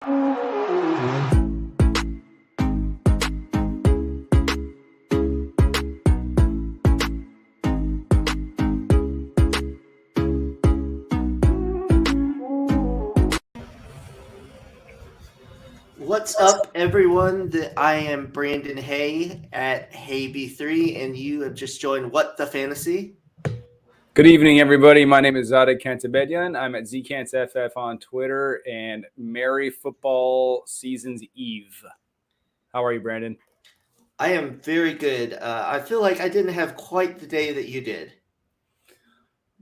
What's up, everyone? I am Brandon Hay at HayB3, and you have just joined What the Fantasy. Good evening, everybody. My name is Zareh Cantabedian. I'm at ZCantsFF on Twitter, and Merry Football Season's Eve. How are you, Brandon? I am very good. I feel like I didn't have quite the day that you did.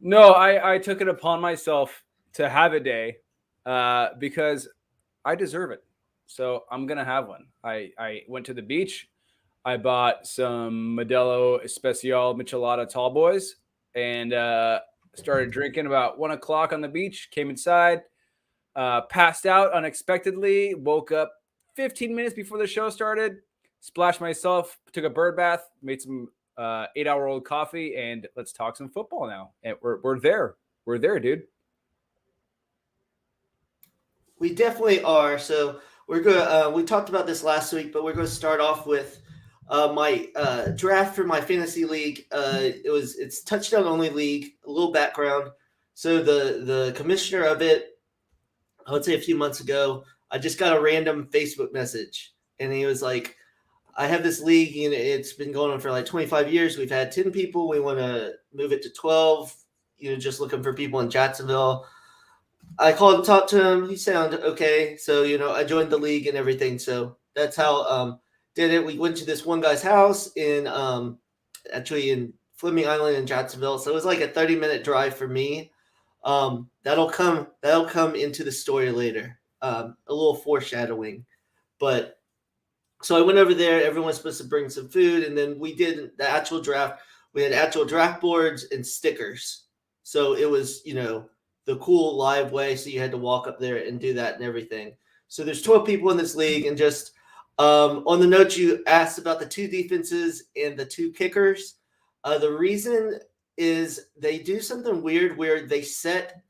No, I took it upon myself to have a day because I deserve it. So I'm going to have one. I went to the beach. I bought some Modelo Especial Michelada Tall Boys and started drinking about 1 o'clock on the beach, came inside, passed out unexpectedly, woke up 15 minutes before the show started, splashed myself, took a bird bath, made some 8-hour-old coffee, and let's talk some football now. And we're there. We're there, dude. We definitely are. So we're going. We talked about this last week, but we're going to start off with my draft for my fantasy league. It's touchdown only league. A little background. So the commissioner of it, I would say a few months ago, I just got a random Facebook message, and he was like, I have this league, and it's been going on for like 25 years. We've had 10 people. We want to move it to 12, just looking for people in Jacksonville. I called and talked to him. He sounded okay. So, I joined the league and everything. So that's how did it. We went to this one guy's house actually in Fleming Island in Jacksonville. So it was like a 30-minute drive for me. That'll come into the story later. A little foreshadowing. But so I went over there. Everyone's supposed to bring some food. And then we did the actual draft. We had actual draft boards and stickers. So it was, the cool live way. So you had to walk up there and do that and everything. So there's 12 people in this league. And just on the note, you asked about the 2 defenses and the 2 kickers. The reason is they do something weird where they set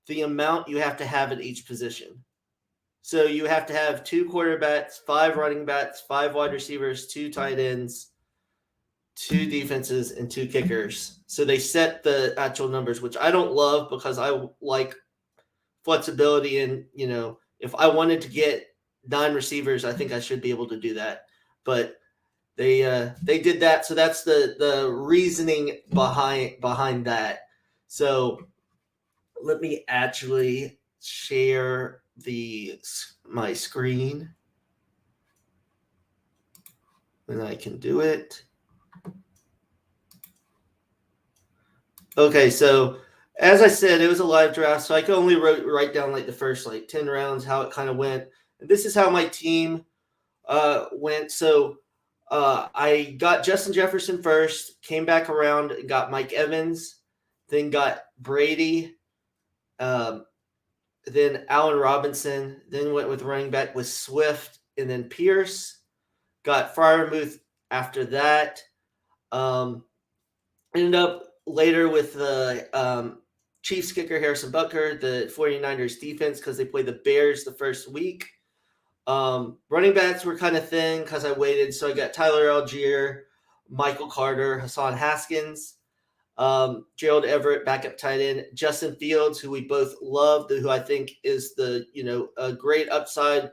the amount you have to have at each position. So you have to have 2 quarterbacks, 5 running backs, 5 wide receivers, 2 tight ends, 2 defenses, and 2 kickers. So they set the actual numbers, which I don't love because I like flexibility. And, if I wanted to get 9 receivers, I think I should be able to do that. But they did that. So that's the reasoning behind that. So let me actually share my screen. And I can do it. Okay, so as I said, it was a live draft, so I could only write down like the first 10 rounds, how it kind of went. And this is how my team went. So I got Justin Jefferson first, came back around and got Mike Evans, then got Brady, then Allen Robinson, then went with running back with Swift, and then Pierce. Got Freiermuth after that. Ended up later with the Chiefs kicker Harrison Butker, the 49ers defense, because they played the Bears the first week. Running backs were kind of thin because I waited. So I got Tyler Algier, Michael Carter, Hassan Haskins, Gerald Everett, backup tight end, Justin Fields, who we both love, who I think is a great upside,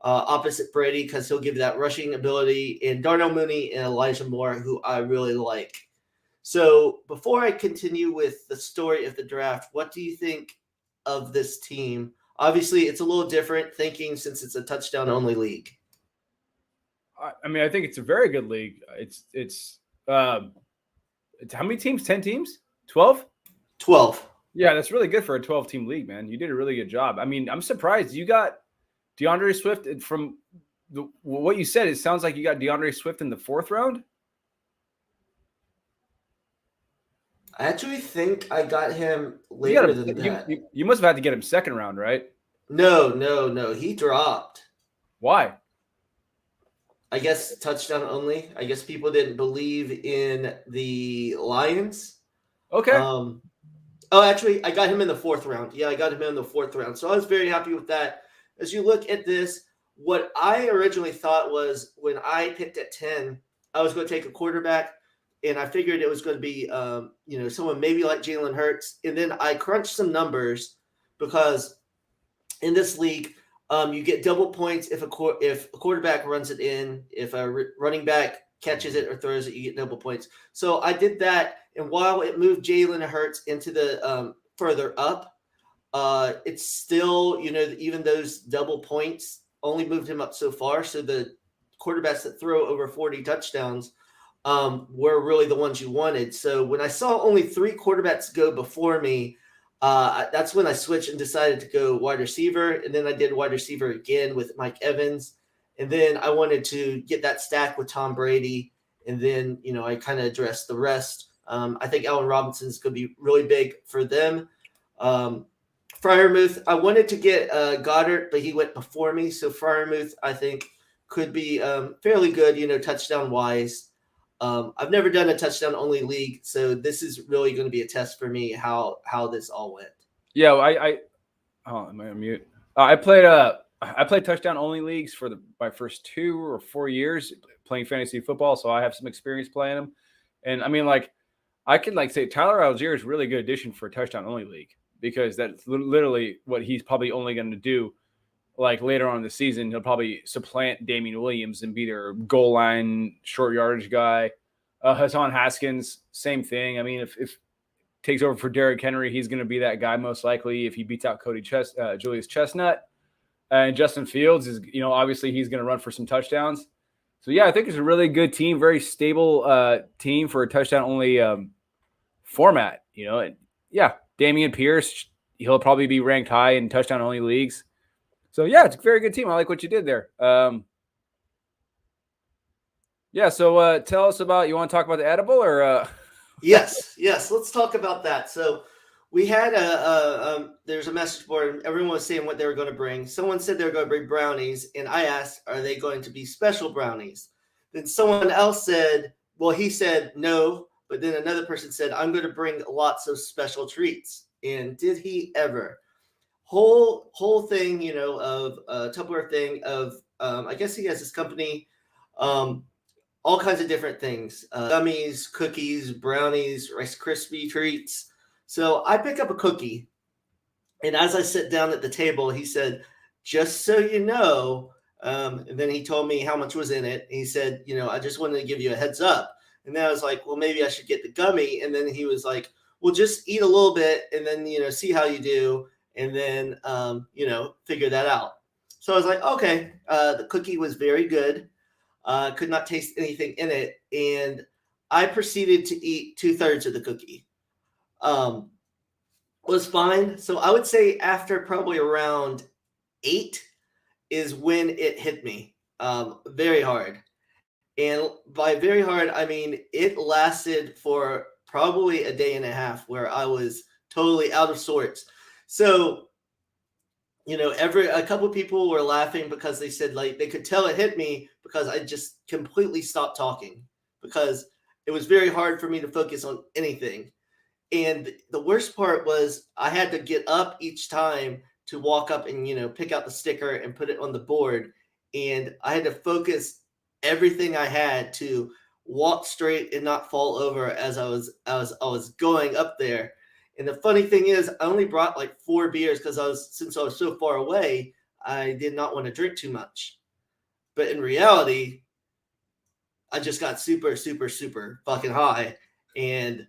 opposite Brady, because he'll give you that rushing ability, and Darnell Mooney and Elijah Moore, who I really like. So before I continue with the story of the draft, what do you think of this team? Obviously, it's a little different thinking since it's a touchdown-only league. I mean, I think it's a very good league. It's how many teams? 10 teams? 12? 12. Yeah, that's really good for a 12-team league, man. You did a really good job. I mean, I'm surprised you got DeAndre Swift from what you said. It sounds like you got DeAndre Swift in the 4th round. I actually think I got him later than that. You must have had to get him 2nd round, right? No. He dropped. Why? I guess touchdown only. I guess people didn't believe in the Lions. Okay. Actually, I got him in the 4th round. Yeah, I got him in the 4th round. So I was very happy with that. as you look at this, what I originally thought was when I picked at 10, I was going to take a quarterback, and I figured it was going to be, someone maybe like Jalen Hurts. And then I crunched some numbers because in this league, you get double points if a quarterback runs it in. If a running back catches it or throws it, you get double points. So I did that, and while it moved Jalen Hurts into the further up, it's still, even those double points only moved him up so far. So the quarterbacks that throw over 40 touchdowns were really the ones you wanted. So when I saw only 3 quarterbacks go before me, that's when I switched and decided to go wide receiver. And then I did wide receiver again with Mike Evans. And then I wanted to get that stack with Tom Brady. And then, I kind of addressed the rest. I think Allen Robinson is going to be really big for them. Freiermuth, I wanted to get Goddard, but he went before me. So Freiermuth, I think, could be fairly good, touchdown-wise. I've never done a touchdown-only league, so this is really going to be a test for me how this all went. Yeah, am I on mute? I played touchdown-only leagues for my first 2 or 4 years playing fantasy football, so I have some experience playing them. And I mean, I could say Tyler Algier is a really good addition for a touchdown-only league, because that's literally what he's probably only going to do. Later on in the season, he'll probably supplant Damian Williams and be their goal line short yardage guy. Hassan Haskins, same thing. I mean, if takes over for Derrick Henry, he's going to be that guy most likely if he beats out Julius Chestnut. And Justin Fields is, obviously he's going to run for some touchdowns. So yeah, I think it's a really good team, very stable team for a touchdown-only format. And yeah, Dameon Pierce, he'll probably be ranked high in touchdown-only leagues. So, yeah, it's a very good team. I like what you did there. So tell us about – you want to talk about the edible or Yes, let's talk about that. So we had there's a message board, and everyone was saying what they were going to bring. Someone said they were going to bring brownies, and I asked, are they going to be special brownies? Then someone else said, well, he said no, but then another person said, I'm going to bring lots of special treats. And did he ever? Whole thing, of Tupperware thing of, I guess he has this company, all kinds of different things, gummies, cookies, brownies, Rice Krispie treats. So I pick up a cookie, and as I sit down at the table, he said, just so you know, and then he told me how much was in it. He said, I just wanted to give you a heads up. And then I was like, well, maybe I should get the gummy. And then he was like, well, just eat a little bit and then, see how you do. And then, figure that out. So I was like, okay, the cookie was very good. Could not taste anything in it. And I proceeded to eat 2/3 of the cookie. Was fine. So I would say after probably around 8 is when it hit me very hard. And by very hard, I mean, it lasted for probably a day and a half where I was totally out of sorts. So, a couple people were laughing because they said they could tell it hit me because I just completely stopped talking because it was very hard for me to focus on anything. And the worst part was I had to get up each time to walk up and, pick out the sticker and put it on the board. And I had to focus everything I had to walk straight and not fall over as I was going up there. And the funny thing is, I only brought 4 beers because since I was so far away, I did not want to drink too much. But in reality, I just got super, super, super fucking high and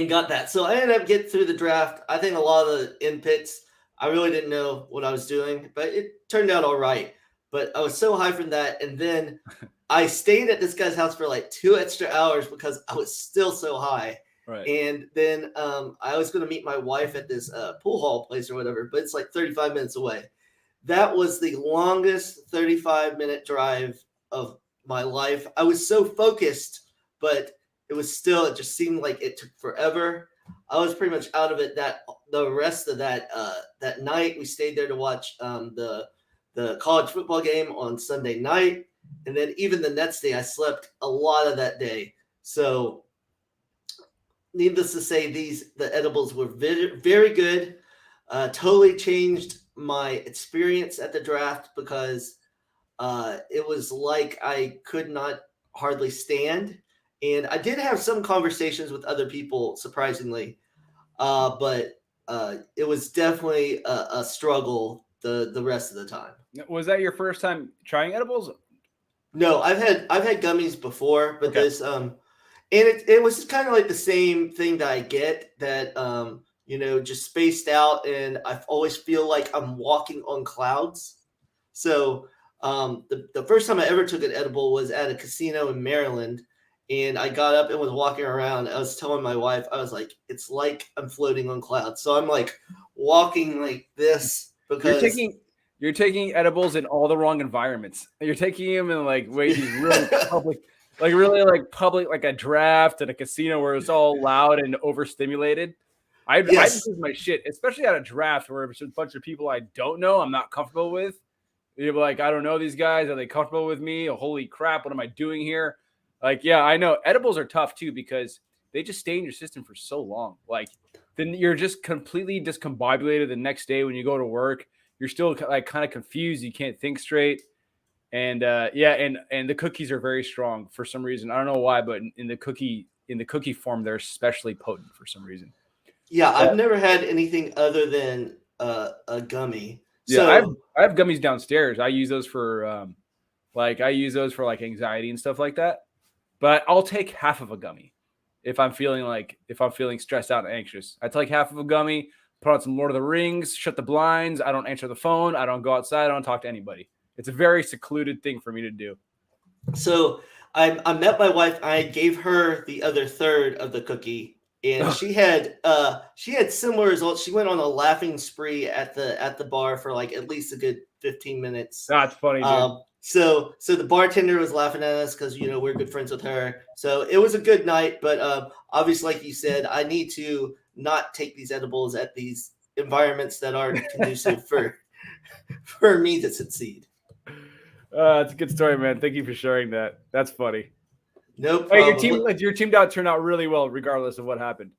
got that. So I ended up getting through the draft. I think a lot of the inputs, I really didn't know what I was doing, but it turned out all right. But I was so high from that. And then I stayed at this guy's house for 2 extra hours because I was still so high. Right. And then I was going to meet my wife at this pool hall place or whatever, but it's 35 minutes away. That was the longest 35-minute drive of my life. I was so focused, but it just seemed like it took forever. I was pretty much out of it the rest of that night. We stayed there to watch the college football game on Sunday night. And then even the next day, I slept a lot of that day. So needless to say, the edibles were very, very good. Totally changed my experience at the draft because it was like I could not hardly stand. And I did have some conversations with other people, surprisingly, but it was definitely a struggle the rest of the time. Was that your first time trying edibles? No, I've had gummies before, but Okay. this and it was kind of like the same thing that I get that just spaced out, and I always feel like I'm walking on clouds. So the first time I ever took an edible was at a casino in Maryland, and I got up and was walking around. I was telling my wife, I was like, it's like I'm floating on clouds. So I'm like walking like this because You're taking edibles in all the wrong environments. You're taking them in like these really public, like a draft and a casino where it's all loud and overstimulated. I yes. lose my shit, especially at a draft where it's a bunch of people I don't know, I'm not comfortable with. You're like, I don't know these guys. Are they comfortable with me? Oh, holy crap, what am I doing here? Like, yeah, I know edibles are tough too because they just stay in your system for so long. Like, then you're just completely discombobulated the next day when you go to work. You're still like kind of confused. You can't think straight. And and the cookies are very strong for some reason. I don't know why, but in the cookie form, they're especially potent for some reason. Yeah, I've never had anything other than a gummy. Yeah, So I have gummies downstairs. I use those for like anxiety and stuff like that. But I'll take half of a gummy if I'm feeling stressed out and anxious. I take half of a gummy, put on some Lord of the Rings, shut the blinds. I don't answer the phone. I don't go outside. I don't talk to anybody. It's a very secluded thing for me to do. So I met my wife. I gave her the other third of the cookie, and she had similar results. She went on a laughing spree at the bar for like at least a good 15 minutes. That's funny, dude. So the bartender was laughing at us because we're good friends with her. So it was a good night, but obviously, like you said, I need to not take these edibles at these environments that aren't conducive for me to succeed. It's a good story, man. Thank you for sharing that. That's funny. No Hey, problem. your team out turned out really well, regardless of what happened.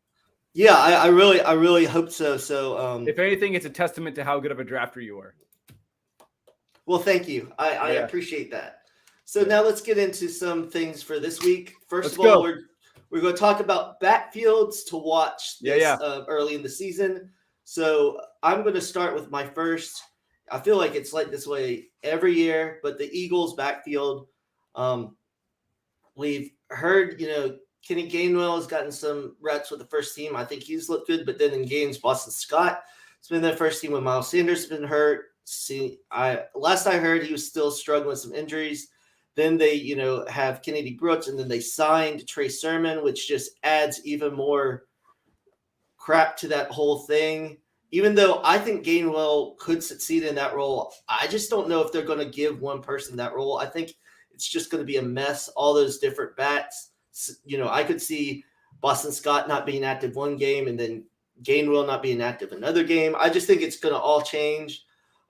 Yeah, I really hope so. So if anything, it's a testament to how good of a drafter you are. Well, thank you. I appreciate that. So now let's get into some things for this week. First of all, we're going to talk about backfields to watch early in the season. So I'm going to start with my first. I feel like it's like this way every year, but the Eagles backfield. We've heard, Kenny Gainwell has gotten some reps with the first team. I think he's looked good, but then in games, Boston Scott has been their first team when Miles Sanders has been hurt. Last I heard, he was still struggling with some injuries. Then they, have Kennedy Brooks, and then they signed Trey Sermon, which just adds even more crap to that whole thing. Even though I think Gainwell could succeed in that role, I just don't know if they're going to give one person that role. I think it's just going to be a mess, all those different bats. I could see Boston Scott not being active one game and then Gainwell not being active another game. I just think it's going to all change.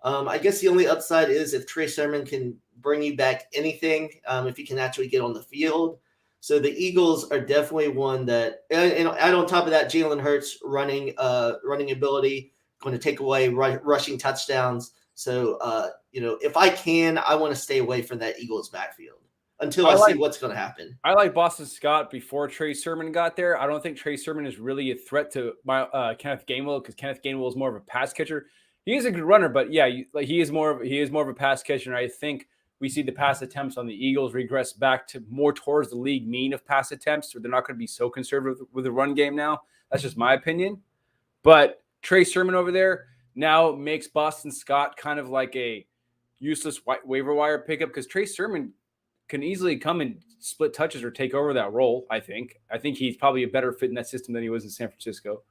I guess the only upside is if Trey Sermon can bring you back anything, if he can actually get on the field. So the Eagles are definitely one that, and on top of that, Jalen Hurts running ability, going to take away rushing touchdowns. So, if I can, I want to stay away from that Eagles backfield until I see what's going to happen. I like Boston Scott before Trey Sermon got there. I don't think Trey Sermon is really a threat to Kenneth Gainwell because Kenneth Gainwell is more of a pass catcher. He is a good runner, but yeah, he is more of a pass catcher. And I think we see the pass attempts on the Eagles regress back to more towards the league mean of pass attempts, or they're not going to be so conservative with the run game now. That's just my opinion. But Trey Sermon over there now makes Boston Scott kind of like a useless waiver wire pickup because Trey Sermon can easily come and split touches or take over that role. I think he's probably a better fit in that system than he was in San Francisco.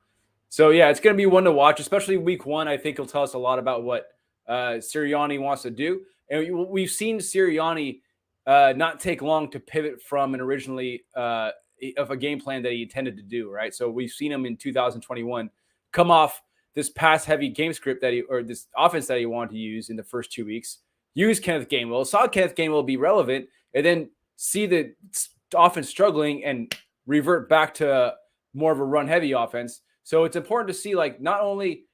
So yeah, it's going to be one to watch, especially week one. I think he'll tell us a lot about what Sirianni wants to do. And we've seen Sirianni not take long to pivot from an originally of a game plan that he intended to do, right? So we've seen him in 2021 come off this pass-heavy game script this offense that he wanted to use in the first 2 weeks, use Kenneth Gainwell, saw Kenneth Gainwell be relevant, and then see the offense struggling and revert back to more of a run-heavy offense. So it's important to see, like, not only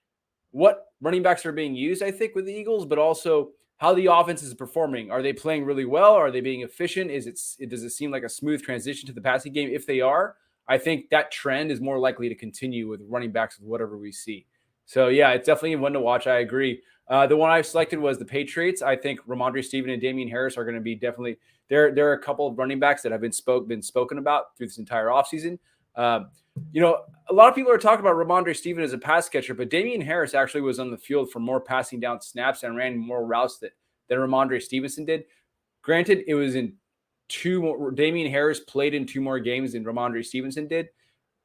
what running backs are being used, I think, with the Eagles, but also how the offense is performing. Are they playing really well? Are they being efficient? Does it seem like a smooth transition to the passing game? If they are, I think that trend is more likely to continue with running backs with whatever we see. So yeah, it's definitely one to watch. I agree. The one I selected was the Patriots. I think Ramondre Steven and Damian Harris are going to be definitely there. There are a couple of running backs that have been spoken about through this entire offseason. A lot of people are talking about Ramondre Steven as a pass catcher, but Damian Harris actually was on the field for more passing down snaps and ran more routes than Ramondre Stevenson did. Granted, it was in two more. Damian Harris played in 2 more games than Ramondre Stevenson did.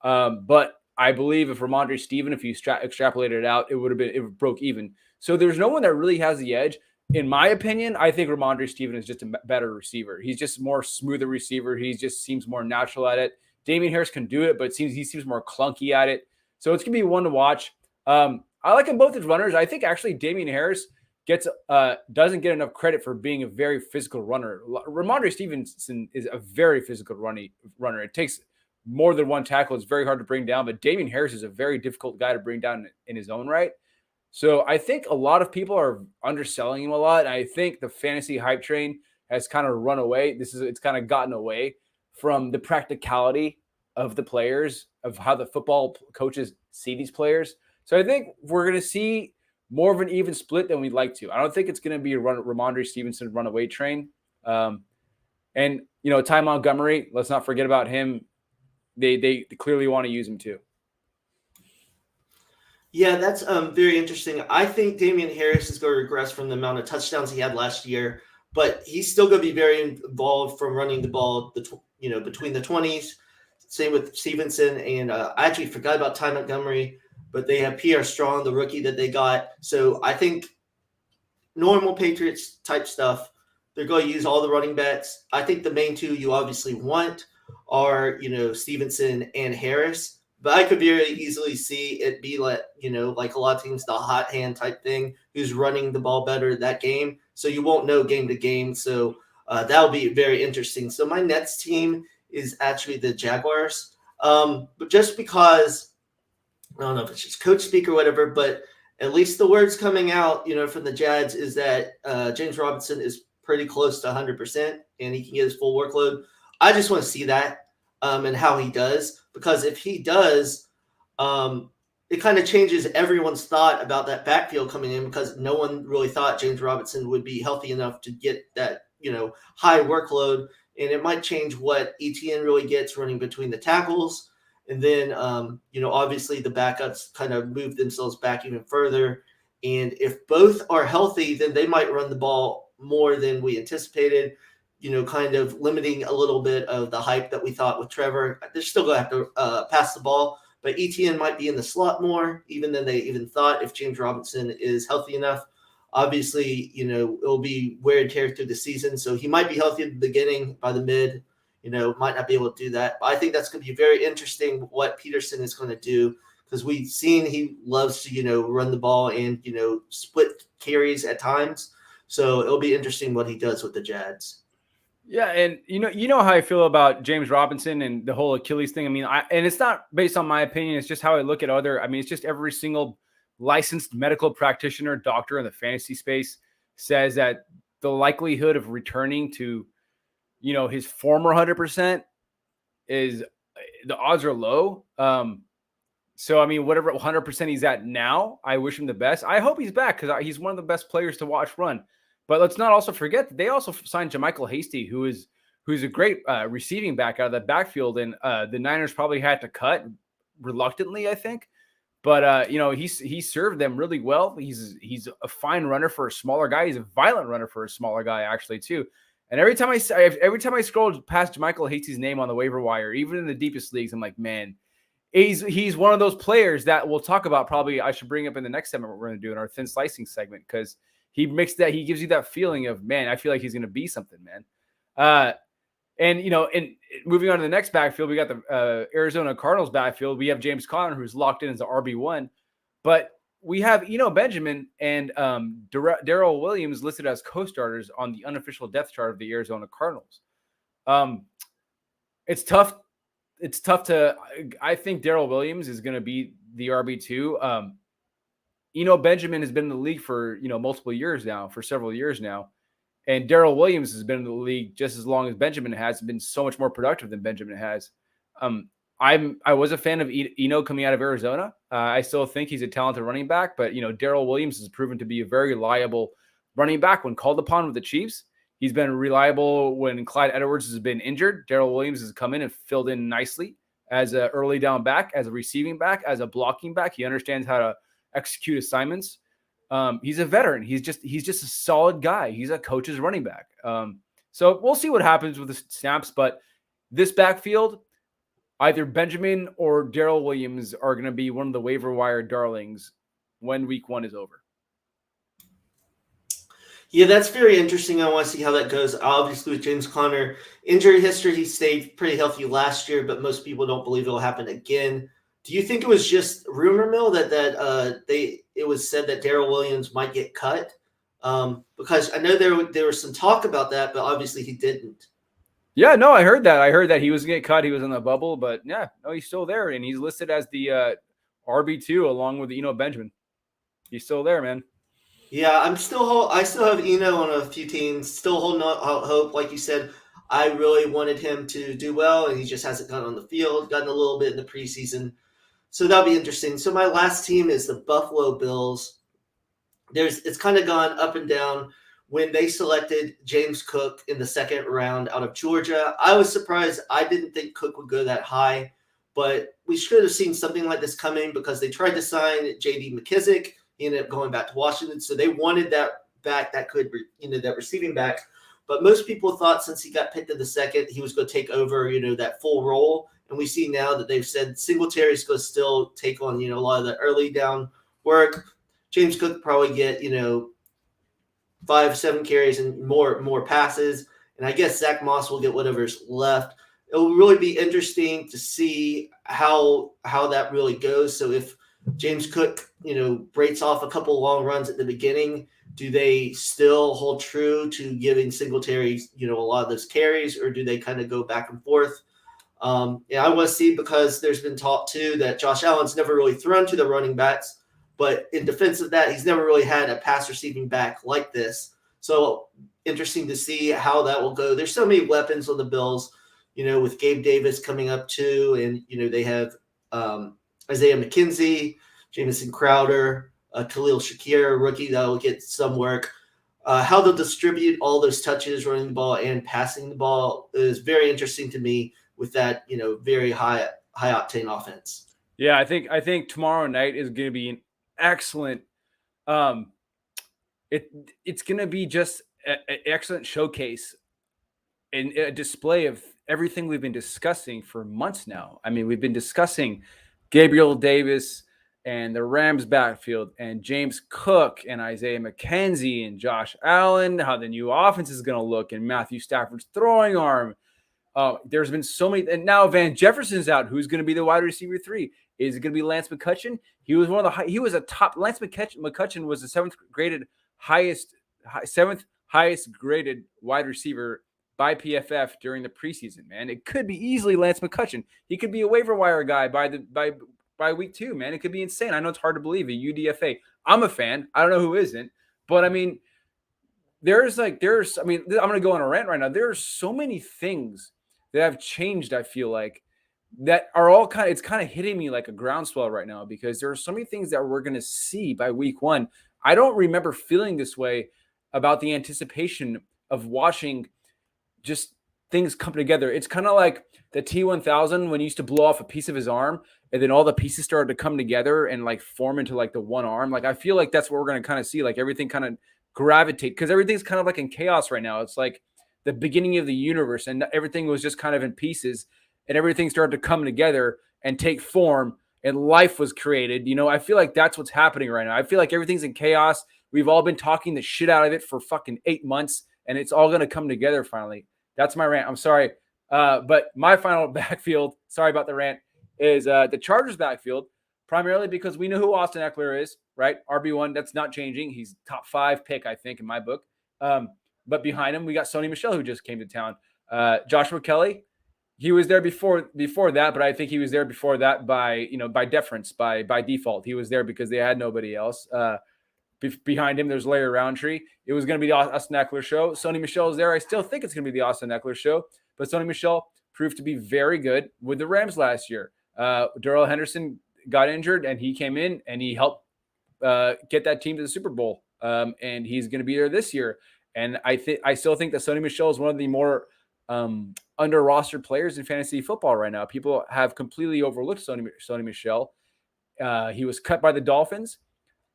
But I believe if Ramondre Steven, if you extrapolated it out, it broke even. So there's no one that really has the edge. In my opinion, I think Ramondre Steven is just a better receiver. He's just more smoother receiver. He just seems more natural at it. Damian Harris can do it, but he seems more clunky at it. So it's going to be one to watch. I like them both as runners. I think actually Damian Harris doesn't get enough credit for being a very physical runner. Ramondre Stevenson is a very physical runner. It takes more than one tackle. It's very hard to bring down, but Damian Harris is a very difficult guy to bring down in his own right. So I think a lot of people are underselling him a lot. I think the fantasy hype train has kind of run away. It's kind of gotten away from the practicality of the players, of how the football coaches see these players. So I think we're going to see more of an even split than we'd like to. I don't think it's going to be a Ramondre Stevenson runaway train. And Ty Montgomery, let's not forget about him. They clearly want to use him too. Yeah, that's very interesting. I think Damian Harris is going to regress from the amount of touchdowns he had last year, but he's still going to be very involved from running the ball, between the 20s. Same with Stevenson, and I actually forgot about Ty Montgomery, but they have Pierre Strong, the rookie that they got. So I think normal Patriots type stuff, they're going to use all the running backs. I think the main two you obviously want are, Stevenson and Harris. But I could very easily see it be like a lot of teams, the hot hand type thing, who's running the ball better that game. So you won't know game to game. So that'll be very interesting. So my next team is actually the Jaguars. But just because, I don't know if it's just coach speak or whatever, but at least the words coming out, from the Jags is that James Robinson is pretty close to 100% and he can get his full workload. I just want to see that and how he does. Because if he does, it kind of changes everyone's thought about that backfield coming in, because no one really thought James Robinson would be healthy enough to get that, high workload. And it might change what ETN really gets running between the tackles. And then, obviously the backups kind of move themselves back even further. And if both are healthy, then they might run the ball more than we anticipated. Kind of limiting a little bit of the hype that we thought with Trevor. They're still going to have to pass the ball, but ETN might be in the slot more even than they even thought if James Robinson is healthy enough. Obviously, it'll be wear and tear through the season, so he might be healthy at the beginning. By the mid, might not be able to do that. But I think that's going to be very interesting what Peterson is going to do, because we've seen he loves to, run the ball and, split carries at times. So it'll be interesting what he does with the Jags. Yeah, and you know how I feel about James Robinson and the whole Achilles thing. I mean, and it's not based on my opinion. It's just how I look at other. I mean, it's just every single licensed medical practitioner, doctor in the fantasy space says that the likelihood of returning to, his former 100% is, the odds are low. So I mean, whatever 100% he's at now, I wish him the best. I hope he's back because he's one of the best players to watch run. But let's not also forget that they also signed JaMychal Hasty, who's a great receiving back out of that backfield, and the Niners probably had to cut reluctantly, I think. But he served them really well. He's a fine runner for a smaller guy. He's a violent runner for a smaller guy, actually, too. And every time I scroll past JaMychal Hasty's name on the waiver wire, even in the deepest leagues, I'm like, man, he's one of those players that we'll talk about. Probably I should bring up in the next segment we're going to do in our thin slicing segment, because he gives you that feeling of, man, I feel like he's going to be something, man. And moving on to the next backfield, we got the Arizona Cardinals backfield. We have James Conner, who's locked in as the RB1, but we have Benjamin and Darrell Williams listed as co-starters on the unofficial depth chart of the Arizona Cardinals. It's tough. I think Darrell Williams is going to be the RB2. Benjamin has been in the league for, multiple years now, for several years now. And Darrell Williams has been in the league just as long as Benjamin has, been so much more productive than Benjamin has. I was a fan of Eno coming out of Arizona. I still think he's a talented running back, but Darrell Williams has proven to be a very reliable running back when called upon with the Chiefs. He's been reliable when Clyde Edwards has been injured. Darrell Williams has come in and filled in nicely as an early down back, as a receiving back, as a blocking back. He understands how to execute assignments. He's a veteran. He's just a solid guy. He's a coach's running back. So we'll see what happens with the snaps, but this backfield, either Benjamin or Darrell Williams are going to be one of the waiver wire darlings when week 1 is over. Yeah, that's very interesting. I want to see how that goes. Obviously, with James Conner, injury history, he stayed pretty healthy last year, but most people don't believe it'll happen again. Do you think it was just rumor mill that it was said that Darrell Williams might get cut? Because I know there was some talk about that, but obviously he didn't. Yeah, no, I heard that. I heard that he was going to get cut. He was in the bubble, but yeah, no, he's still there, and he's listed as the RB2 along with Benjamin. He's still there, man. Yeah, I still have Eno on a few teams. Still holding out hope, like you said. I really wanted him to do well, and he just hasn't gotten on the field. Gotten a little bit in the preseason, so that'll be interesting. So my last team is the Buffalo Bills. It's kind of gone up and down. When they selected James Cook in the second round out of Georgia, I was surprised. I didn't think Cook would go that high, but we should have seen something like this coming because they tried to sign J.D. McKissick. He ended up going back to Washington, so they wanted that back that could, that receiving back. But most people thought since he got picked in the second, he was going to take over, that full role. And we see now that they've said Singletary's going to still take on, a lot of the early down work. James Cook probably get, 5-7 carries and more passes. And I guess Zach Moss will get whatever's left. It will really be interesting to see how that really goes. So if James Cook, breaks off a couple long runs at the beginning, do they still hold true to giving Singletary, a lot of those carries, or do they kind of go back and forth? I want to see, because there's been talk too that Josh Allen's never really thrown to the running backs, but in defense of that, he's never really had a pass receiving back like this. So interesting to see how that will go. There's so many weapons on the Bills, with Gabe Davis coming up too, and they have Isaiah McKenzie, Jamison Crowder, Khalil Shakir, a rookie that will get some work. How they'll distribute all those touches, running the ball and passing the ball, is very interesting to me with that, very high octane offense. Yeah, I think tomorrow night is going to be an excellent. It's going to be just an excellent showcase and a display of everything we've been discussing for months now. I mean, we've been discussing Gabriel Davis and the Rams backfield and James Cook and Isaiah McKenzie and Josh Allen, how the new offense is going to look, and Matthew Stafford's throwing arm. There's been so many, and now Van Jefferson's out. Who's going to be the wide receiver 3? Is it going to be Lance McCutcheon? He was Lance McCutcheon was the seventh highest graded wide receiver by PFF during the preseason, man. It could be easily Lance McCutcheon. He could be a waiver wire guy by week 2, man. It could be insane. I know it's hard to believe, a UDFA. I'm a fan. I don't know who isn't, but I mean, I'm going to go on a rant right now. There are so many things that have changed, I feel like, that are all it's kind of hitting me like a groundswell right now, because there are so many things that we're going to see by week 1. I don't remember feeling this way about the anticipation of watching just things come together. It's kind of like the T1000 when he used to blow off a piece of his arm and then all the pieces started to come together and like form into like the one arm. Like, I feel like that's what we're going to kind of see, like everything kind of gravitate, because everything's kind of like in chaos right now. It's like the beginning of the universe and everything was just kind of in pieces and everything started to come together and take form and life was created. I feel like that's what's happening right now. I feel like everything's in chaos. We've all been talking the shit out of it for fucking 8 months and it's all going to come together finally. That's my rant. I'm sorry. But my final backfield, sorry about the rant, is the Chargers backfield, primarily because we know who Austin Eckler is, right? RB1, that's not changing. He's top 5 pick, I think, in my book. But behind him, we got Sony Michel, who just came to town. Joshua Kelly, he was there before that, but I think he was there before that by deference, by default. He was there because they had nobody else. Behind him, there's Larry Roundtree. It was going to be the Austin Eckler show. Sony Michel's there. I still think it's going to be the Austin Eckler show, but Sony Michel proved to be very good with the Rams last year. Darrell Henderson got injured, and he came in and he helped get that team to the Super Bowl. And he's going to be there this year. And I still think that Sony Michel is one of the more under rostered players in fantasy football right now. People have completely overlooked Sony Michel. He was cut by the Dolphins.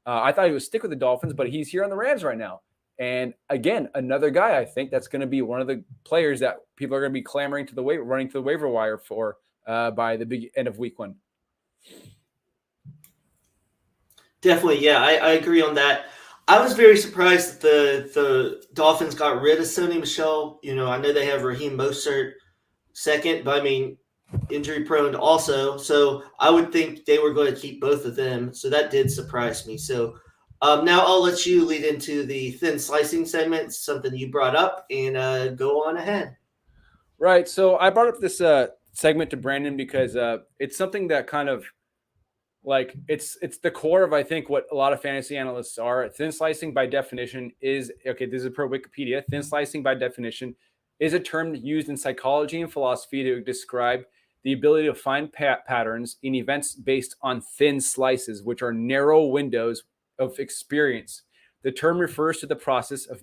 I thought he would stick with the Dolphins, but he's here on the Rams right now. And again, another guy I think that's going to be one of the players that people are going to be clamoring running to the waiver wire for by the big end of week 1. Definitely, yeah, I agree on that. I was very surprised that the Dolphins got rid of Sony Michel. I know they have Raheem Mostert second, but I mean, injury prone also. So I would think they were going to keep both of them. So that did surprise me. So now I'll let you lead into the thin slicing segment, something you brought up, and go on ahead. Right. So I brought up this segment to Brandon because it's something that kind of like it's the core of, I think, what a lot of fantasy analysts are. Thin slicing by definition is, okay, this is per Wikipedia. Thin slicing by definition is a term used in psychology and philosophy to describe the ability to find patterns in events based on thin slices, which are narrow windows of experience. The term refers to the process of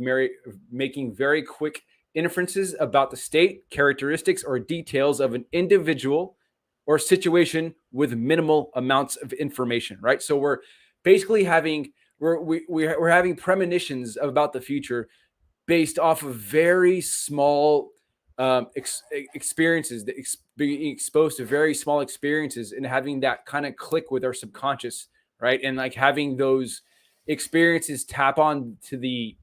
making very quick inferences about the state, characteristics, or details of an individual or situation with minimal amounts of information, right? So we're basically having we're having premonitions about the future based off of very small experiences, being exposed to very small experiences and having that kind of click with our subconscious, right? And like having those experiences tap on to the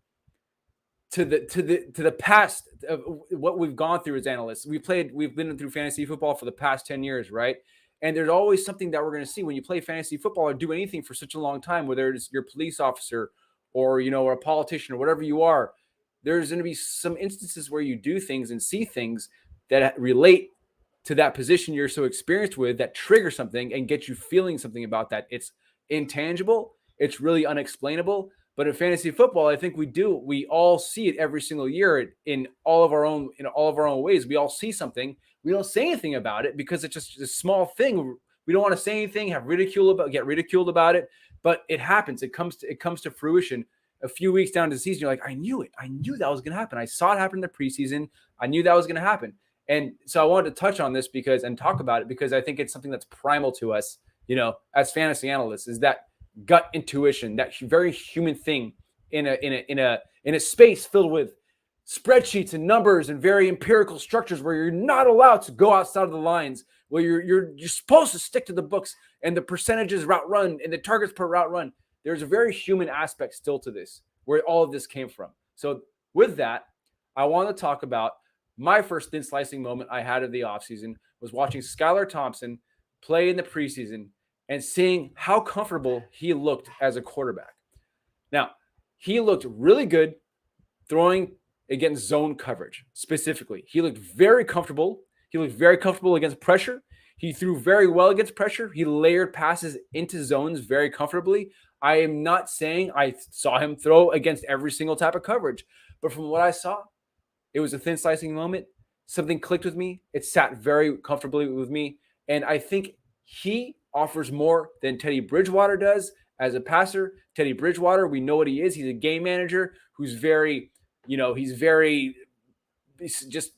past of what we've gone through as analysts. We've been through fantasy football for the past 10 years, right? And there's always something that we're going to see when you play fantasy football or do anything for such a long time, whether it's your police officer or, or a politician or whatever you are. There's going to be some instances where you do things and see things that relate to that position you're so experienced with that trigger something and get you feeling something about that. It's intangible. It's really unexplainable. But in fantasy football, I think we all see it every single year in all of our own ways. We all see something. We don't say anything about it because it's just a small thing. We don't want to say anything, get ridiculed about it, but it happens. It comes to fruition a few weeks down to the season. You're like, I knew it. I knew that was going to happen. I saw it happen in the preseason. I knew that was going to happen. And so I wanted to touch on this and talk about it because I think it's something that's primal to us, as fantasy analysts, is that gut intuition, that very human thing in a space filled with spreadsheets and numbers and very empirical structures where you're not allowed to go outside of the lines, where you're supposed to stick to the books and the percentages route run and the targets per route run. There's a very human aspect still to this, where all of this came from. So with that, I want to talk about my first thin slicing moment I had of the offseason was watching Skylar Thompson play in the preseason and seeing how comfortable he looked as a quarterback. Now, he looked really good throwing against zone coverage specifically. He looked very comfortable. He looked very comfortable against pressure. He threw very well against pressure. He layered passes into zones very comfortably. I am not saying I saw him throw against every single type of coverage, but from what I saw, it was a thin slicing moment. Something clicked with me. It sat very comfortably with me. And I think he offers more than Teddy Bridgewater does as a passer. Teddy Bridgewater, we know what he is. He's a game manager who's very, he's just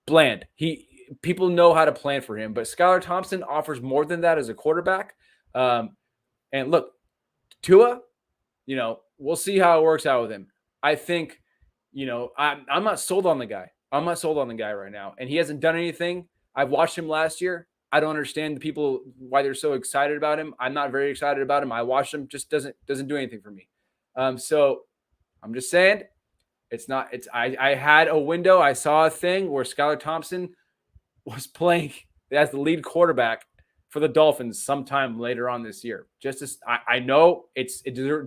bland. People know how to plan for him, but Skylar Thompson offers more than that as a quarterback. And look, Tua, we'll see how it works out with him. I think, I'm not sold on the guy. I'm not sold on the guy right now. And he hasn't done anything. I've watched him last year. I don't understand the people why they're so excited about him. I'm not very excited about him. I watched him, just doesn't do anything for me. So I'm just saying I had a window. I saw a thing where Skylar Thompson was playing as the lead quarterback for the Dolphins sometime later on this year. Just as I know it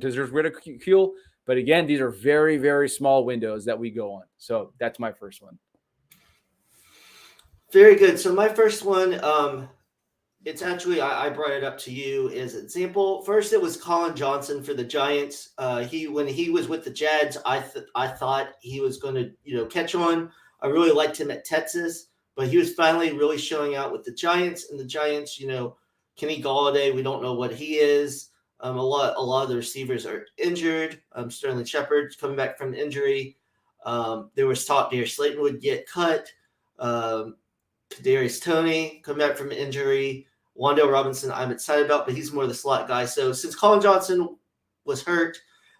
deserves ridicule, but again, these are very, very small windows that we go on. So that's my first one. Very good. So my first one, it's actually I brought it up to you as an example. First, it was Colin Johnson for the Giants. He when he was with the Jags, I thought he was going to catch on. I really liked him at Texas, but he was finally really showing out with the Giants. And the Giants, Kenny Galladay, we don't know what he is. A lot of the receivers are injured. Sterling Shepard's coming back from injury. There was talk Darius Slayton would get cut. Kadarius Toney coming back from injury. Wan'Dale Robinson, I'm excited about, but he's more the slot guy. So since Colin Johnson was hurt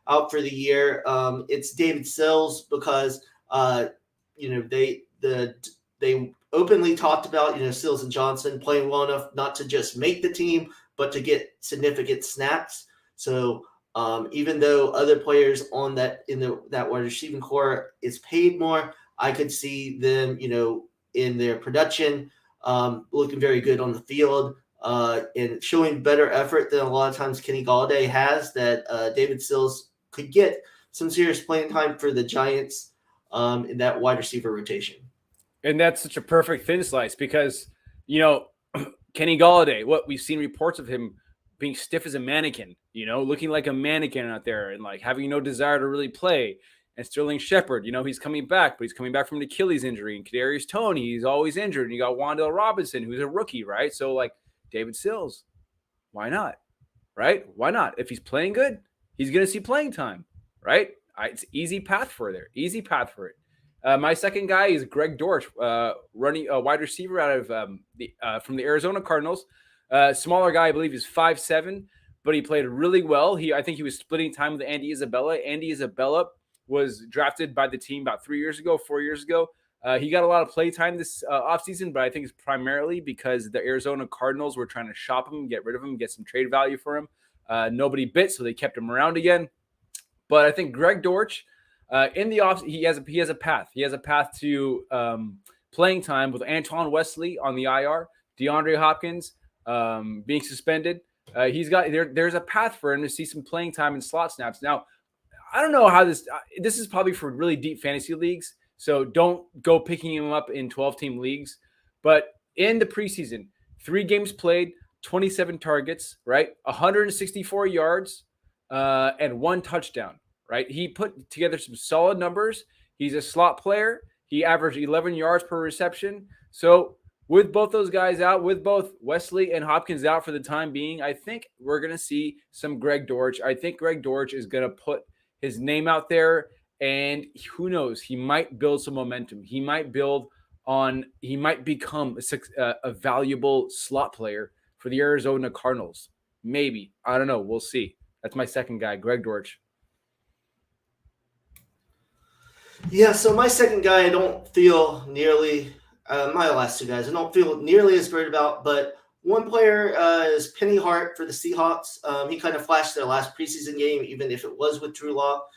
out for the year, it's David Sills because they openly talked about Sills and Johnson playing well enough not to just make the team, but to get significant snaps. So even though other players on that that wide receiving core is paid more, I could see them in their production looking very good on the field. And showing better effort than a lot of times Kenny Galladay has, that David Sills could get some serious playing time for the Giants in that wide receiver rotation. And that's such a perfect thin slice because, Kenny Galladay, what we've seen reports of him being stiff as a mannequin, looking like a mannequin out there and like having no desire to really play. And Sterling Shepard, he's coming back, but he's coming back from an Achilles injury. And Kadarius Toney, he's always injured. And you got Wan'Dale Robinson, who's a rookie, right? So, like, David Sills, why not? Right? Why not? If he's playing good, he's going to see playing time, right? It's easy path for there. Easy path for it. My second guy is Greg Dortch, running a wide receiver out of from the Arizona Cardinals. Smaller guy, I believe, is 5'7", but he played really well. I think he was splitting time with Andy Isabella. Andy Isabella was drafted by the team about 4 years ago. He got a lot of play time this offseason, but I think it's primarily because the Arizona Cardinals were trying to shop him, get rid of him, get some trade value for him. Nobody bit, so they kept him around again. But I think Greg Dortch, in the off, he has a path. He has a path to playing time with Antoine Wesley on the IR, DeAndre Hopkins being suspended. There's a path for him to see some playing time and slot snaps. Now, I don't know how this is probably for really deep fantasy leagues, so don't go picking him up in 12-team leagues. But in the preseason, 3 games played, 27 targets, right? 164 yards and 1 touchdown, right? He put together some solid numbers. He's a slot player. He averaged 11 yards per reception. So with both those guys out, with both Wesley and Hopkins out for the time being, I think we're going to see some Greg Dortch. I think Greg Dortch is going to put his name out there, and who knows, he might build some momentum. He might become a valuable slot player for the Arizona Cardinals. Maybe. I don't know. We'll see. That's my second guy, Greg Dortch. Yeah, so my second guy, I don't feel nearly my last 2 guys, I don't feel nearly as great about, but one player is Penny Hart for the Seahawks. He kind of flashed their last preseason game, even if it was with Drew Lock.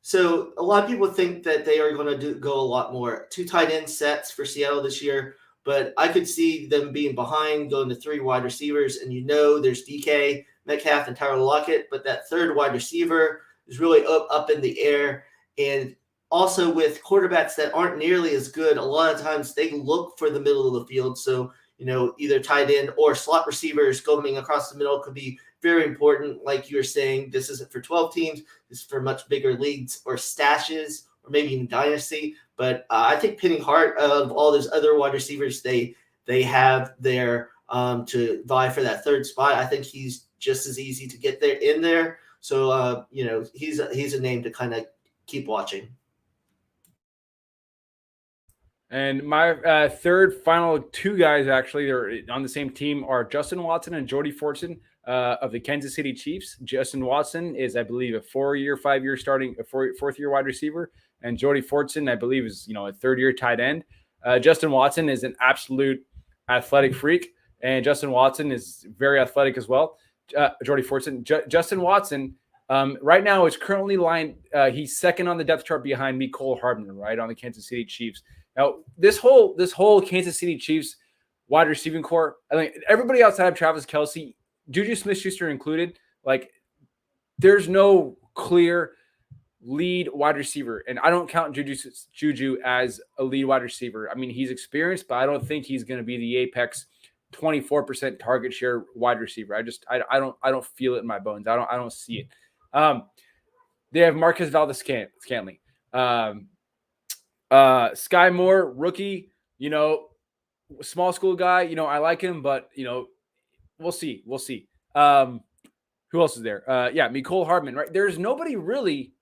So a lot of people think that they are going to go a lot more 2 tight end sets for Seattle this year, but I could see them being behind, going to 3 wide receivers, and there's DK, Metcalf, and Tyler Lockett, but that third wide receiver is really up in the air. And also with quarterbacks that aren't nearly as good, a lot of times they look for the middle of the field. So, either tight end or slot receivers going across the middle could be very important. Like you were saying, this isn't for 12 teams. This is for much bigger leagues or stashes or maybe even dynasty. But I think Penny Hart, of all those other wide receivers they have there to vie for that third spot, I think he's just as easy to get in there. So, he's a name to kind of keep watching. And my third final 2 guys, actually, they're on the same team, are Justin Watson and Jordy Fortson of the Kansas City Chiefs. Justin Watson is, I believe, a 4-year starting, a fourth-year wide receiver. And Jordy Fortson, I believe, is, a third-year tight end. Justin Watson is an absolute athletic freak. And Justin Watson is very athletic as well. Jordy Fortson. Justin Watson, right now is currently he's second on the depth chart behind Mecole Hardman, right, on the Kansas City Chiefs. Now, this whole Kansas City Chiefs wide receiving core, I think everybody outside of Travis Kelce, Juju Smith-Schuster included, like, there's no clear lead wide receiver. And I don't count Juju as a lead wide receiver. I mean, he's experienced, but I don't think he's going to be the apex 24% target share wide receiver. I don't feel it in my bones. I don't see it. They have Marquez Valdes-Scantling. Sky Moore, rookie, small school guy. I like him, but we'll see. Who else is there? Mecole Hardman, right? There's nobody really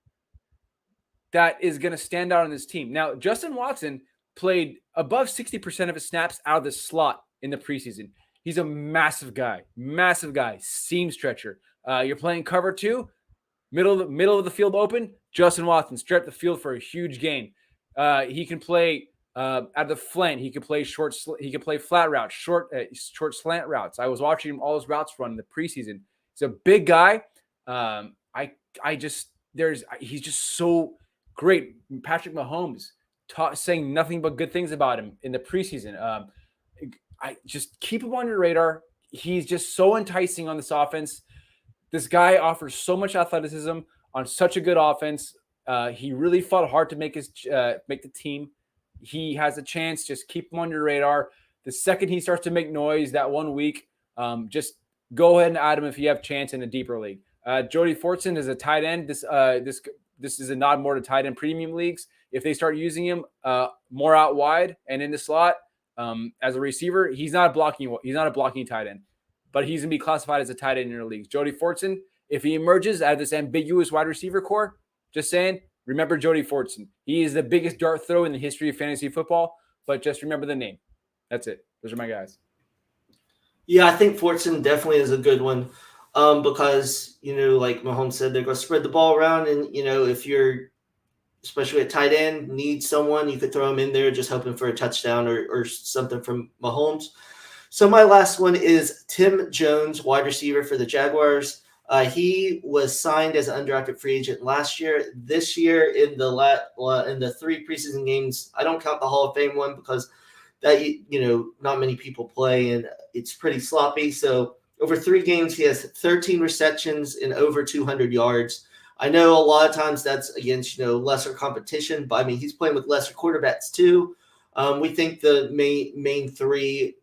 that is going to stand out on this team. Now, Justin Watson played above 60% of his snaps out of the slot in the preseason. He's a massive guy, seam stretcher. You're playing cover 2, middle of the field open. Justin Watson stretch the field for a huge gain. He can play at the flank. He can play short. He can play flat routes, short slant routes. I was watching him all his routes run in the preseason. He's a big guy. He's just so great. Patrick Mahomes saying nothing but good things about him in the preseason. I just keep him on your radar. He's just so enticing on this offense. This guy offers so much athleticism on such a good offense. He really fought hard to make the team. He has a chance. Just keep him on your radar. The second he starts to make noise that 1 week, just go ahead and add him if you have a chance in a deeper league. Jody Fortson is a tight end. This is a nod more to tight end premium leagues. If they start using him more out wide and in the slot as a receiver, he's not a blocking tight end, but he's gonna be classified as a tight end in your leagues. Jody Fortson, if he emerges out of this ambiguous wide receiver core, just saying, remember Jody Fortson. He is the biggest dart throw in the history of fantasy football, but just remember the name. That's it. Those are my guys. Yeah, I think Fortson definitely is a good one because, like Mahomes said, they're going to spread the ball around. And, if you're, especially at tight end, need someone, you could throw him in there just hoping for a touchdown or something from Mahomes. So my last one is Tim Jones, wide receiver for the Jaguars. He was signed as an undrafted free agent last year. This year in the 3 preseason games, I don't count the Hall of Fame one because that not many people play and it's pretty sloppy. So over 3 games, he has 13 receptions and over 200 yards. I know a lot of times that's against lesser competition, but I mean he's playing with lesser quarterbacks too. We think the main 3,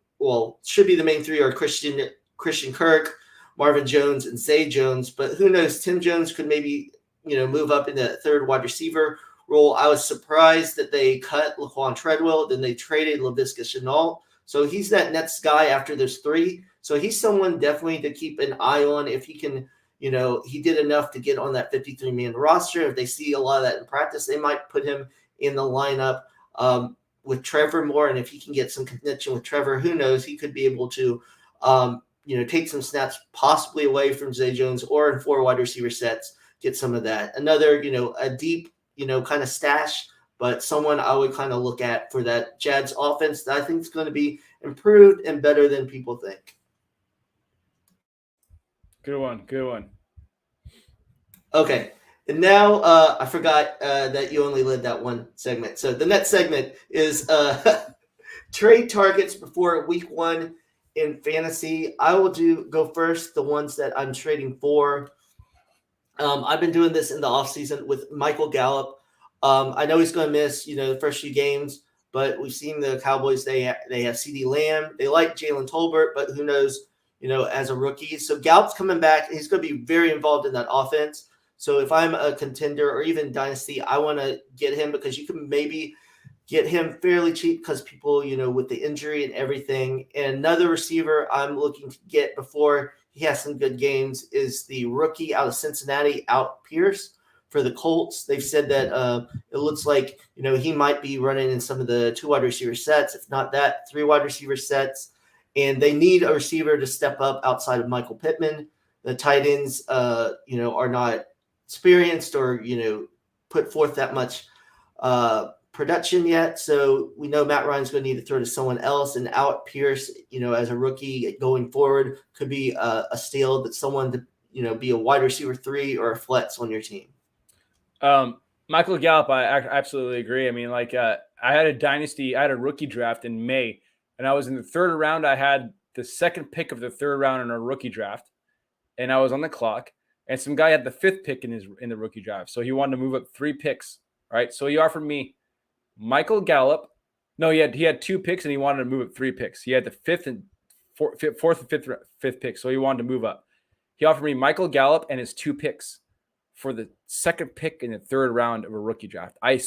should be the main 3 are Christian Kirk, Marvin Jones, and Zay Jones. But who knows? Tim Jones could maybe move up in the 3rd wide receiver role. I was surprised that they cut Laquan Treadwell, then they traded Laviska Shenault. So he's that next guy after those 3. So he's someone definitely to keep an eye on if he can. He did enough to get on that 53-man roster. If they see a lot of that in practice, they might put him in the lineup with Trevor Moore. And if he can get some connection with Trevor, who knows? He could be able to, take some snaps possibly away from Zay Jones or in 4 wide receiver sets, get some of that. Another, a deep, kind of stash, but someone I would kind of look at for that Jags offense that I think is going to be improved and better than people think. Good one. Okay. And now I forgot that you only led that one segment. So the next segment is trade targets before week 1 in fantasy. I will go first, the ones that I'm trading for. I've been doing this in the offseason with Michael Gallup. I know he's going to miss, the first few games, but we've seen the Cowboys, they have CeeDee Lamb. They like Jalen Tolbert, but who knows, as a rookie. So Gallup's coming back. He's going to be very involved in that offense. So if I'm a contender or even dynasty, I want to get him because you can maybe get him fairly cheap because people, with the injury and everything. And another receiver I'm looking to get before he has some good games is the rookie out of Cincinnati, Out Pierce for the Colts. They've said that it looks like, he might be running in some of the 2 wide receiver sets, if not that, 3 wide receiver sets. And they need a receiver to step up outside of Michael Pittman. The tight ends, are not experienced or, put forth that much production yet. So we know Matt Ryan's going to need to throw to someone else, and Out Pierce, as a rookie going forward could be a steal, that someone to, be a wide receiver 3 or a flex on your team. Michael Gallup, I absolutely agree. I mean, I had a rookie draft in May, and I was in the 3rd round. I had the 2nd pick of the 3rd round in a rookie draft, and I was on the clock. and some guy had the 5th pick in the rookie draft. So he wanted to move up 3 picks. Right. So he offered me Michael Gallup. No, he had 2 picks and he wanted to move up 3 picks. He had the 5th and 4th and 5th pick. So he wanted to move up. He offered me Michael Gallup and his 2 picks for the 2nd pick in the 3rd round of a rookie draft. I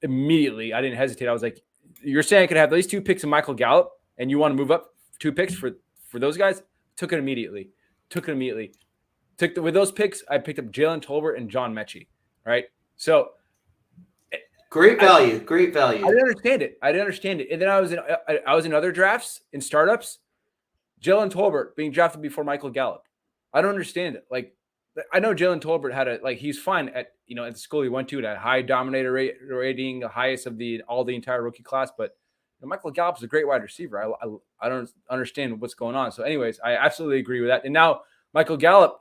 didn't hesitate. I was like, you're saying I could have these 2 picks in Michael Gallup and you want to move up 2 picks for those guys? Took it immediately. With those picks, I picked up Jalen Tolbert and John Mechie. Right. So great value. I didn't understand it. And then I was in other drafts, in startups. Jalen Tolbert being drafted before Michael Gallup. I don't understand it. Like, I know Jalen Tolbert he's fine at the school he went to, at a high dominator rating, the highest of the entire rookie class. But Michael Gallup is a great wide receiver. I don't understand what's going on. So, anyways, I absolutely agree with that. And now Michael Gallup,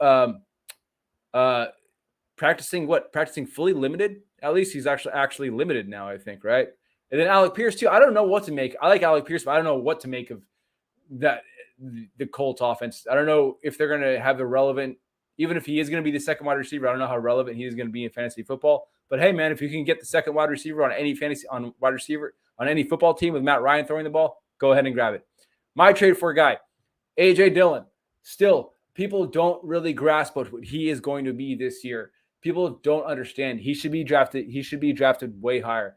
practicing fully limited. At least he's actually limited now, I think, right? And then Alec Pierce too. I don't know what to make. I like Alec Pierce, but I don't know what to make of that. The Colts offense. I don't know if they're going to have the relevant, even if he is going to be the 2nd wide receiver. I don't know how relevant he is going to be in fantasy football. But hey, man, if you can get the 2nd wide receiver on any football team with Matt Ryan throwing the ball, go ahead and grab it. My trade for a guy, AJ Dillon. Still, people don't really grasp what he is going to be this year. People don't understand. He should be drafted way higher.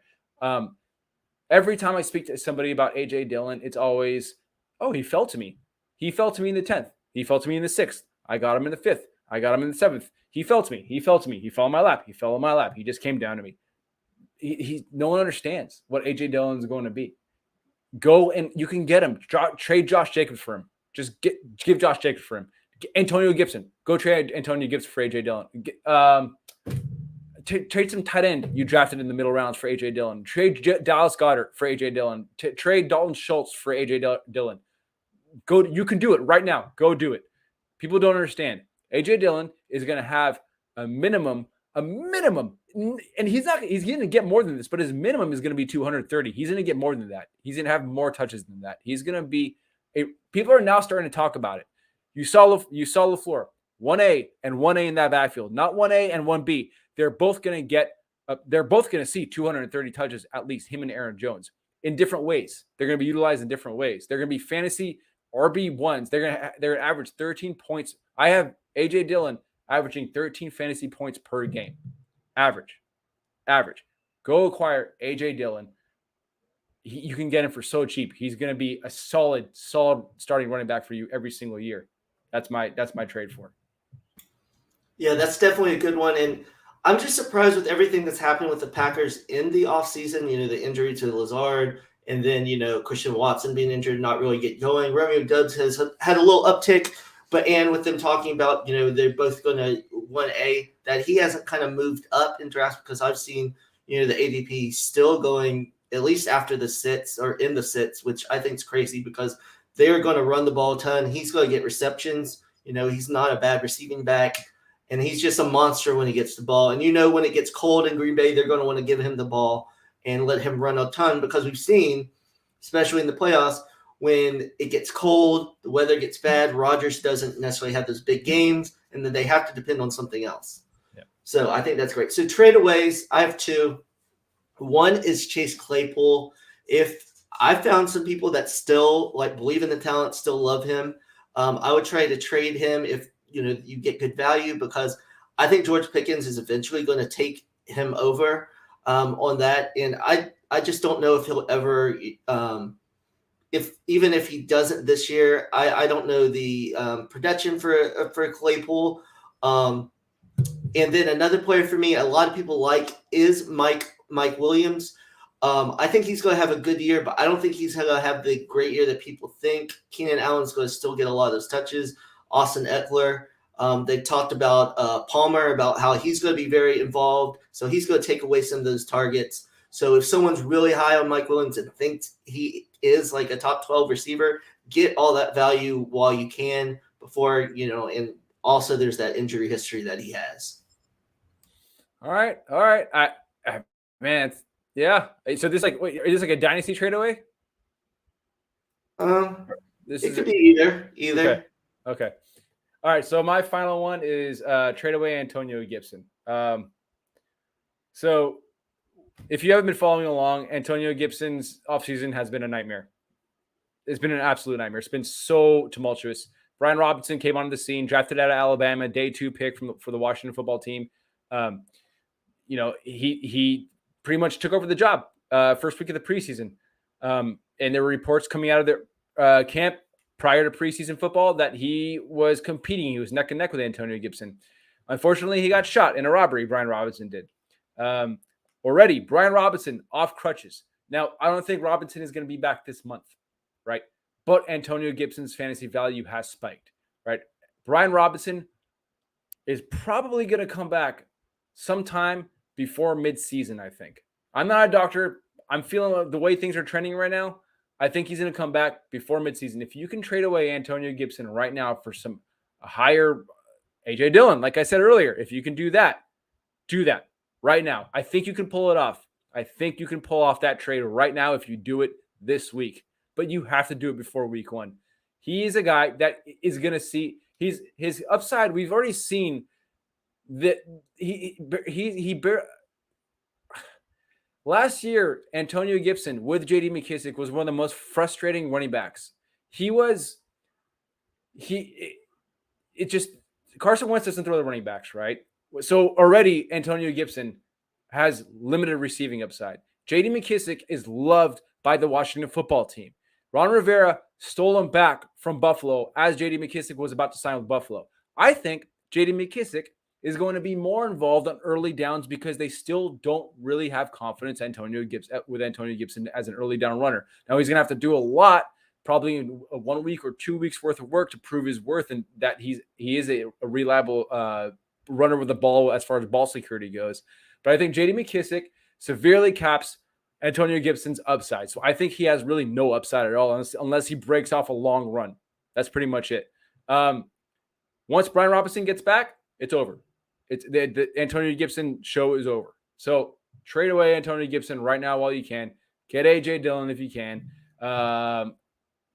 Every time I speak to somebody about AJ Dillon, it's always, oh, he fell to me. He fell to me in the 10th. He fell to me in the 6th. I got him in the 5th. I got him in the 7th. He fell to me. He fell on my lap. He just came down to me. No one understands what AJ Dillon is going to be. Go and you can get him. Trade Josh Jacobs for him. Just give Josh Jacobs for him. Antonio Gibson. Go trade Antonio Gibson for AJ Dillon. Trade some tight end you drafted in the middle rounds for AJ Dillon. Trade Dallas Goedert for AJ Dillon. Trade Dalton Schultz for AJ Dillon. You can do it right now. Go do it. People don't understand. AJ Dillon is going to have a minimum, and he's going to get more than this, but his minimum is going to be 230. He's going to get more than that. He's going to have more touches than that. He's going to be people are now starting to talk about it. You saw LaFleur, 1A and 1A in that backfield, not 1A and 1B. They're both going to see 230 touches, at least, him and Aaron Jones, in different ways. They're going to be utilized in different ways. They're going to be fantasy RB1s. They're going to average 13 points. I have AJ Dillon averaging 13 fantasy points per game. Average. Go acquire AJ Dillon. You can get him for so cheap. He's going to be a solid starting running back for you every single year. That's my trade for him. Yeah, that's definitely a good one. And I'm just surprised with everything that's happened with the Packers in the offseason, the injury to Lazard, and then, Christian Watson being injured, not really get going. Romeo Doubs has had a little uptick, and with them talking about, they're both going to 1A, that he hasn't kind of moved up in drafts because I've seen, the ADP still going at least after the sits or in the sits, which I think is crazy because they're going to run the ball a ton. He's going to get receptions. He's not a bad receiving back. And he's just a monster when he gets the ball. And when it gets cold in Green Bay, they're going to want to give him the ball and let him run a ton because we've seen, especially in the playoffs, when it gets cold, the weather gets bad, Rodgers doesn't necessarily have those big games, and then they have to depend on something else. Yeah. So I think that's great. So tradeaways, I have 2. One is Chase Claypool. If I found some people that still believe in the talent, still love him, I would try to trade him if you get good value because I think George Pickens is eventually going to take him over on that. And I just don't know if he'll ever even if he doesn't this year, I don't know the production for Claypool. And then another player for me, a lot of people like is Mike Williams. I think he's going to have a good year, but I don't think he's going to have the great year that people think. Keenan Allen's going to still get a lot of those touches. Austin Eckler. They talked about Palmer, about how he's going to be very involved. So he's going to take away some of those targets. So if someone's really high on Mike Williams and thinks he is like a top 12 receiver, get all that value while you can before, and also there's that injury history that he has. All right. Man, yeah. So this is this like a dynasty trade away? It could be either. Okay. All right, so my final one is trade away Antonio Gibson. So if you haven't been following along, Antonio Gibson's offseason has been a nightmare. It's been an absolute nightmare. It's been so tumultuous. Brian Robinson came onto the scene, drafted out of Alabama, day 2 pick for the Washington football team. He pretty much took over the job first week of the preseason. And there were reports coming out of their camp prior to preseason football that he was competing. He was neck and neck with Antonio Gibson. Unfortunately, he got shot in a robbery. Brian Robinson did. Already, Brian Robinson off crutches. Now, I don't think Robinson is going to be back this month, right? But Antonio Gibson's fantasy value has spiked, right? Brian Robinson is probably going to come back sometime before midseason, I think. I'm not a doctor. I'm feeling the way things are trending right now. I think he's going to come back before midseason. If you can trade away Antonio Gibson right now for a higher A.J. Dillon, like I said earlier, if you can do that right now. I think you can pull it off. I think you can pull off that trade right now if you do it this week. But you have to do it before week 1. He is a guy that is going to see his upside. We've already seen that last year, Antonio Gibson with J.D. McKissic was one of the most frustrating running backs. Carson Wentz doesn't throw the running backs, right? So already Antonio Gibson has limited receiving upside. J.D. McKissic is loved by the Washington football team. Ron Rivera stole him back from Buffalo as J.D. McKissic was about to sign with Buffalo. I think J.D. McKissic is going to be more involved on early downs because they still don't really have confidence with Antonio Gibson as an early down runner. Now he's going to have to do a lot, probably in 1 week or 2 weeks worth of work to prove his worth and that he is a reliable runner with the ball as far as ball security goes. But I think J.D. McKissic severely caps Antonio Gibson's upside. So I think he has really no upside at all unless he breaks off a long run. That's pretty much it. Once Brian Robinson gets back, it's over. It's the Antonio Gibson show is over. So trade away Antonio Gibson right now while you can. Get A.J. Dillon if you can.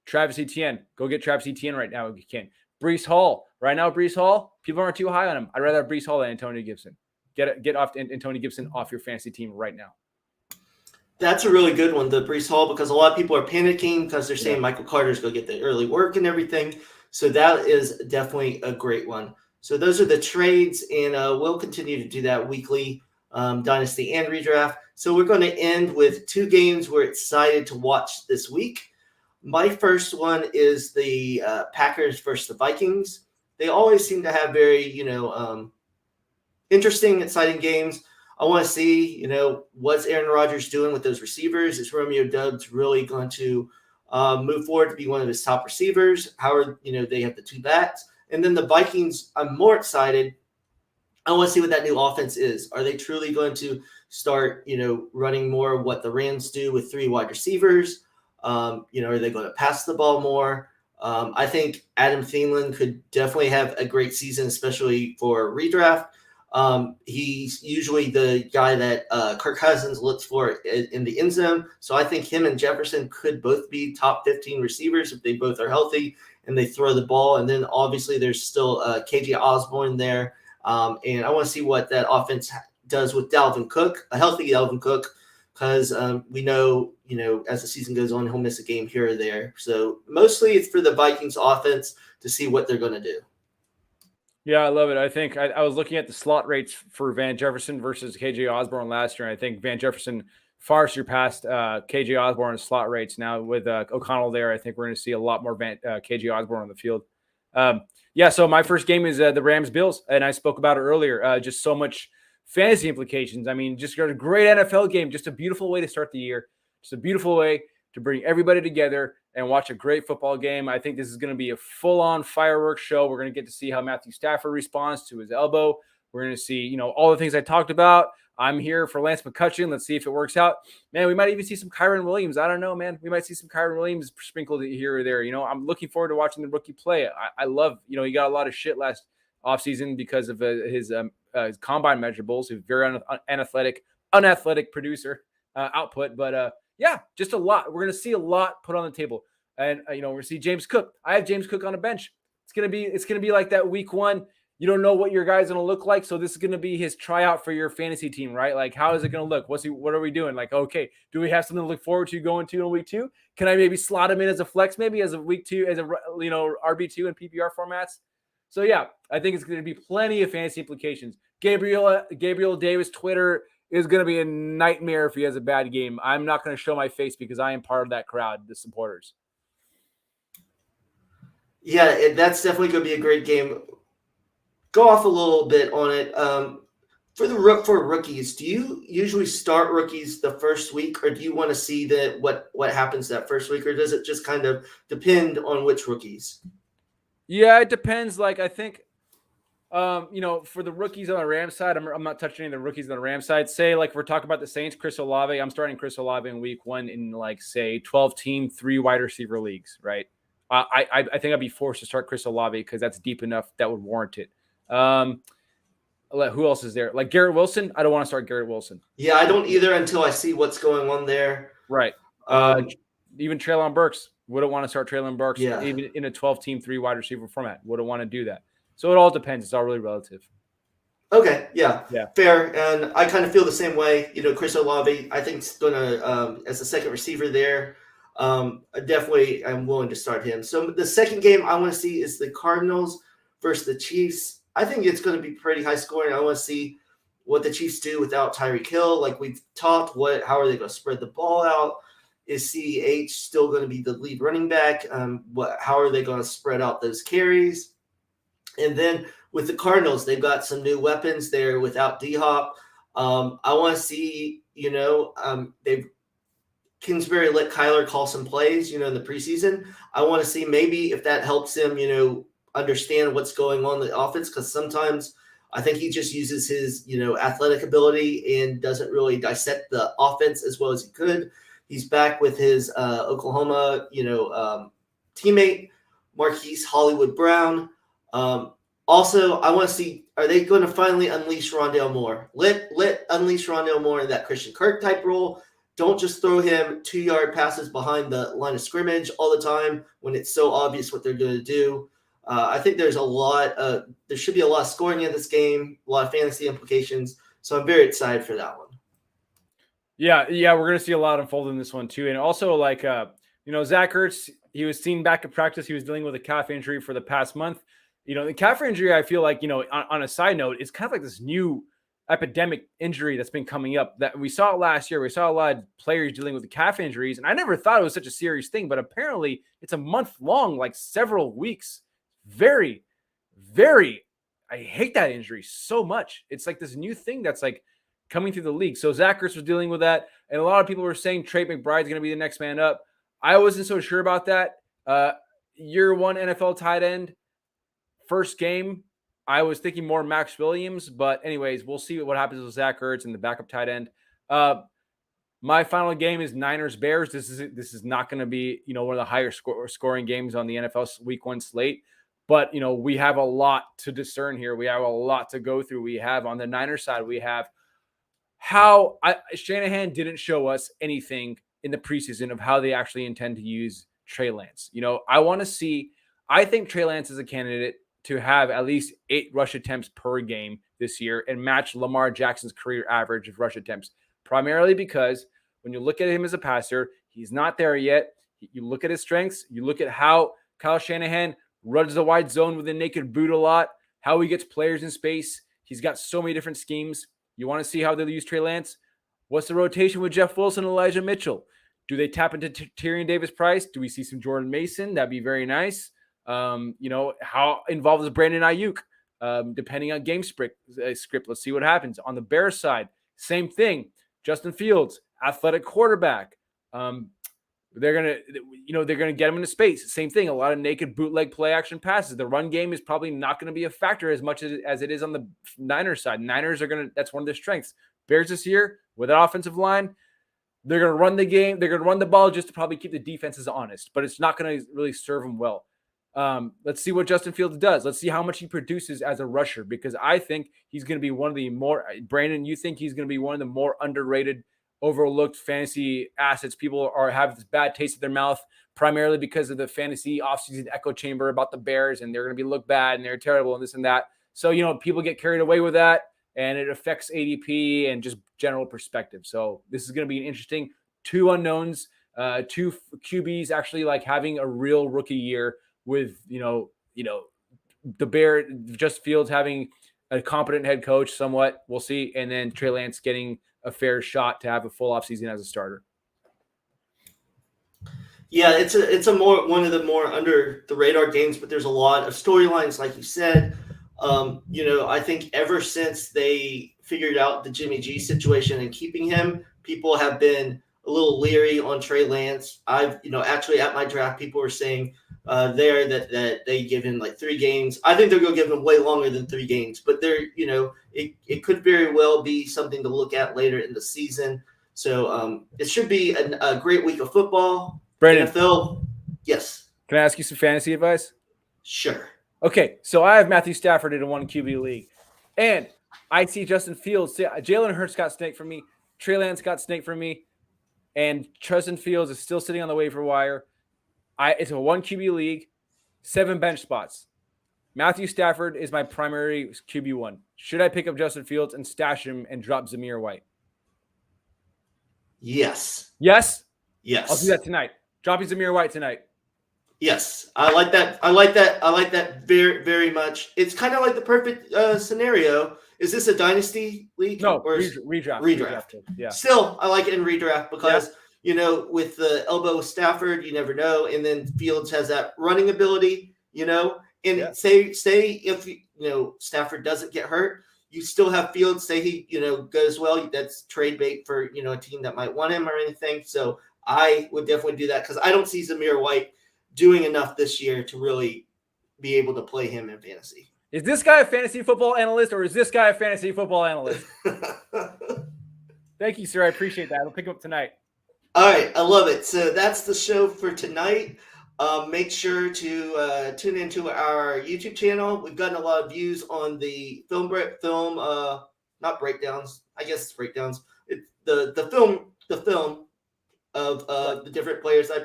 Travis Etienne. Go get Travis Etienne right now if you can. Breece Hall. Right now, Breece Hall, people aren't too high on him. I'd rather have Breece Hall than Antonio Gibson. Get off Antonio Gibson off your fantasy team right now. That's a really good one, the Breece Hall, because a lot of people are panicking because they're saying Michael Carter's going to get the early work and everything. So that is definitely a great one. So those are the trades, and we'll continue to do that weekly, Dynasty and Redraft. So we're going to end with 2 games we're excited to watch this week. My first one is the Packers versus the Vikings. They always seem to have very, interesting, exciting games. I want to see, what's Aaron Rodgers doing with those receivers? Is Romeo Doubs really going to move forward to be one of his top receivers? How are, they have the 2 backs. And then the Vikings, I'm more excited. I want to see what that new offense is. Are they truly going to start, running more of what the Rams do with 3 wide receivers? Are they going to pass the ball more? I think Adam Thielen could definitely have a great season, especially for redraft. He's usually the guy that Kirk Cousins looks for in the end zone. So I think him and Jefferson could both be top 15 receivers if they both are healthy and they throw the ball. And then obviously there's still KJ Osborne there. And I want to see what that offense does with Dalvin Cook, a healthy Dalvin Cook, because we know, as the season goes on, he'll miss a game here or there. So mostly it's for the Vikings offense to see what they're going to do. Yeah, I love it. I think I was looking at the slot rates for Van Jefferson versus KJ Osborne last year. And I think Van Jefferson far surpassed KJ Osborne in slot rates. Now with O'Connell there, I think we're going to see a lot more KJ Osborne on the field. So my first game is the Rams-Bills, and I spoke about it earlier. Just so much fantasy implications. I mean, just a great NFL game, just a beautiful way to start the year, just a beautiful way to bring everybody together and watch a great football game. I think this is going to be a full-on fireworks show. We're going to get to see how Matthew Stafford responds to his elbow. We're going to see, all the things I talked about. I'm here for Lance McCutcheon. Let's see if it works out. Man, we might even see some Kyron Williams. I don't know, man. We might see some Kyron Williams sprinkled here or there. I'm looking forward to watching the rookie play. I love, he got a lot of shit last offseason because of his combine measurables. He's very unathletic producer output. But just a lot. We're going to see a lot put on the table. And, we're going to see James Cook. I have James Cook on a bench. it's gonna be like that week one. You don't know what your guy's going to look like. So this is going to be his tryout for your fantasy team, right? Like, how is it going to look? What are we doing? Like, okay, do we have something to look forward to going to in week 2? Can I maybe slot him in as a flex, maybe as a week 2, as a, RB2 and PPR formats? So yeah, I think it's going to be plenty of fantasy implications. Gabriel Davis Twitter is going to be a nightmare if he has a bad game. I'm not going to show my face because I am part of that crowd, the supporters. Yeah, that's definitely going to be a great game. Go off a little bit on it. For rookies, do you usually start rookies the first week, or do you want to see what happens that first week, or does it just kind of depend on which rookies? Yeah, it depends. Like, I think, for the rookies on the Rams side, I'm not touching any of the rookies on the Rams side. Say, like, if we're talking about the Saints, Chris Olave, I'm starting Chris Olave in week 1 in, like, say, 12-team, 3 wide receiver leagues, right? I think I'd be forced to start Chris Olave because that's deep enough that would warrant it. Who else is there? Like Garrett Wilson? I don't want to start Garrett Wilson. Yeah, I don't either until I see what's going on there. Right. Even Treylon Burks. Wouldn't want to start Treylon Burks even in a 12-team, 3 wide receiver format. Wouldn't want to do that. So it all depends. It's all really relative. Okay, yeah, fair. And I kind of feel the same way. Chris Olave, I think, is going to, as a second receiver there, definitely I'm willing to start him. So the second game I want to see is the Cardinals versus the Chiefs. I think it's going to be pretty high scoring. I want to see what the Chiefs do without Tyreek Hill. Like we've talked, how are they going to spread the ball out? Is CEH still going to be the lead running back? How are they going to spread out those carries? And then with the Cardinals, they've got some new weapons there without D-Hop. I want to see, Kingsbury let Kyler call some plays, in the preseason. I want to see maybe if that helps him, understand what's going on in the offense, because sometimes I think he just uses his, athletic ability and doesn't really dissect the offense as well as he could. He's back with his Oklahoma, teammate, Marquise Hollywood Brown. Also, I want to see, are they going to finally unleash Rondale Moore? Let unleash Rondale Moore in that Christian Kirk type role. Don't just throw him 2-yard passes behind the line of scrimmage all the time when it's so obvious what they're going to do. I think there's there should be a lot of scoring in this game, a lot of fantasy implications. So I'm very excited for that one. Yeah, we're going to see a lot unfold in this one too. And also, like, Zach Ertz, he was seen back at practice. He was dealing with a calf injury for the past month. The calf injury, I feel like, on a side note, it's kind of like this new epidemic injury that's been coming up that we saw last year. We saw a lot of players dealing with the calf injuries, and I never thought it was such a serious thing, but apparently it's a month long, like several weeks. Very, very, I hate that injury so much. It's like this new thing that's like coming through the league. So Zach Ertz was dealing with that, and a lot of people were saying Trey McBride's going to be the next man up. I wasn't so sure about that. Year 1 NFL tight end, first game, I was thinking more Max Williams, but anyways, we'll see what happens with Zach Ertz and the backup tight end. My final game is Niners-Bears. This is not going to be, one of the higher scoring games on the NFL Week 1 slate. But, we have a lot to discern here. We have a lot to go through. We have on the Niners side, we have how Shanahan didn't show us anything in the preseason of how they actually intend to use Trey Lance. I think Trey Lance is a candidate to have at least 8 rush attempts per game this year and match Lamar Jackson's career average of rush attempts, primarily because when you look at him as a passer, he's not there yet. You look at his strengths. You look at how Kyle Shanahan runs the wide zone with a naked boot a lot, how he gets players in space. He's got so many different schemes. You want to see how they'll use Trey Lance? What's the rotation with Jeff Wilson and Elijah Mitchell? Do they tap into Tyrion Davis-Price? Do we see some Jordan Mason? That'd be very nice. How involved is Brandon Ayuk? Depending on game script, let's see what happens. On the Bears side, same thing. Justin Fields, athletic quarterback. They're gonna get him into space. Same thing. A lot of naked bootleg play action passes. The run game is probably not going to be a factor as much as it is on the Niners side. Niners that's one of their strengths. Bears this year with an offensive line, they're going to run the game. They're going to run the ball just to probably keep the defenses honest, but it's not going to really serve them well. Let's see what Justin Fields does. Let's see how much he produces as a rusher, because I think he's going to be one of the more, Brandon, you think he's going to be one of the more underrated, overlooked fantasy assets. People have this bad taste in their mouth primarily because of the fantasy offseason echo chamber about the Bears and they're going to be look bad and they're terrible and this and that. So, people get carried away with that and it affects ADP and just general perspective. So this is going to be an interesting 2 unknowns, 2 QBs actually like having a real rookie year with, the Bear, just Fields having a competent head coach somewhat. We'll see. And then Trey Lance getting a fair shot to have a full offseason as a starter. Yeah, it's one of the more under the radar games, but there's a lot of storylines, like you said. I think ever since they figured out the Jimmy G situation and keeping him, people have been a little leery on Trey Lance. Actually at my draft, people were saying that they give him like 3 games. I think they're going to give him way longer than 3 games, but it could very well be something to look at later in the season. So it should be a great week of football. Brandon, NFL, yes. Can I ask you some fantasy advice? Sure. Okay, so I have Matthew Stafford in a 1 QB league, and I see Justin Fields. Jalen Hurts got snaked from me. Trey Lance got snaked from me, and Justin Fields is still sitting on the waiver wire. It's a 1 QB league, 7 bench spots. Matthew Stafford is my primary QB1. Should I pick up Justin Fields and stash him and drop Zamir White? Yes. Yes? Yes. I'll do that tonight. Dropping Zamir White tonight. Yes, I like that. I like that very, very much. It's kind of like the perfect scenario. Is this a dynasty league? No, or redraft. Yeah. Still, I like it in redraft because with the elbow Stafford, you never know, and then Fields has that running ability. And say if Stafford doesn't get hurt, you still have Fields. Say he goes well. That's trade bait for a team that might want him or anything. So I would definitely do that because I don't see Zamir White doing enough this year to really be able to play him in fantasy. Is this guy a fantasy football analyst or is this guy a fantasy football analyst? Thank you, sir. I appreciate that. I'll pick him up tonight. All right. I love it. So that's the show for tonight. Make sure to tune into our YouTube channel. We've gotten a lot of views on the not breakdowns. I guess it's breakdowns. The film of the different players I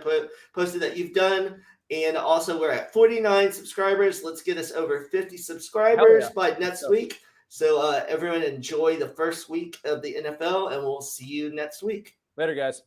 posted that you've done. And also we're at 49 subscribers. Let's get us over 50 subscribers by next week. So everyone enjoy the first week of the NFL and we'll see you next week. Later, guys.